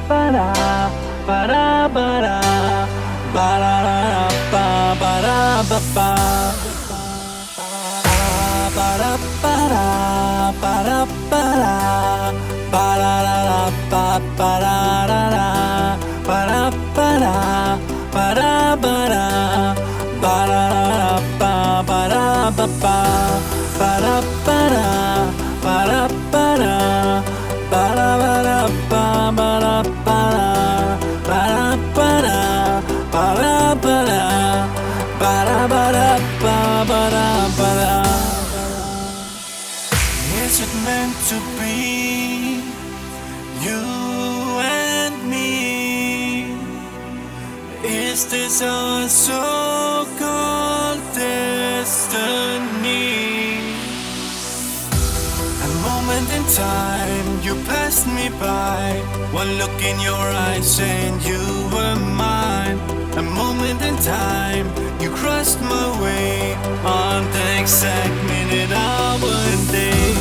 para para para para pa para pa pa para para para para para pa para para para para para para pa para pa pa para para para para para pa para para para para para pa para para. Is it meant to be you and me? Is this our so-called destiny? A moment in time, you passed me by. One look in your eyes and you were mine. A moment in time, you crossed my way. On the exact minute, hour and day.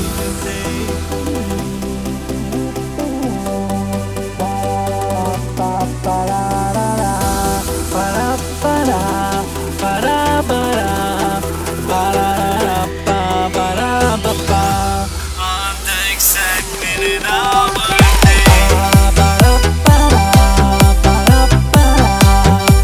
Para para para para para para pa. On the exact minute, hour and day. Para para para para para para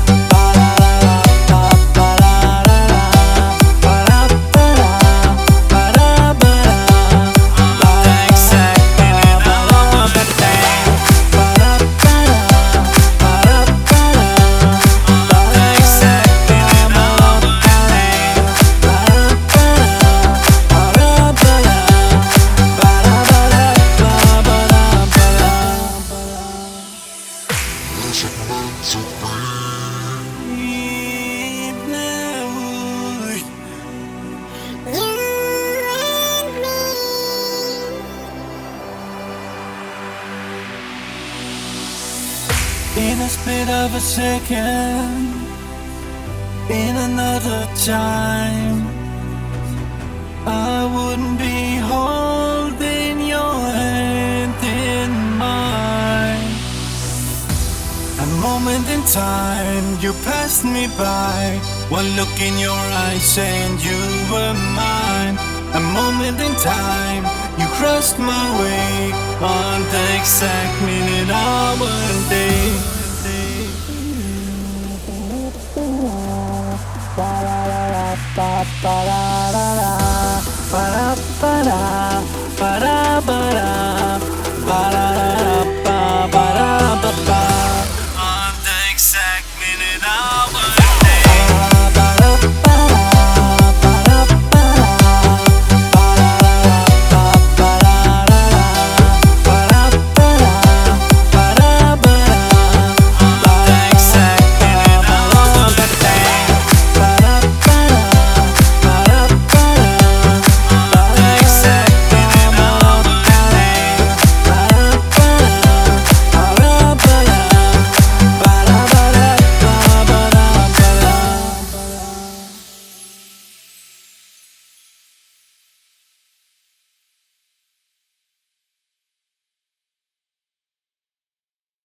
para para para on the exact minute, hour and day. Para para para para on the exact minute, hour and day. Para para para para in a split of a second, in another time, I wouldn't be holding your hand in mine. A moment in time, you passed me by. One look in your eyes and you were mine. A moment in time, you crossed my way. On the exact minute, hour and day. Para para para para para para para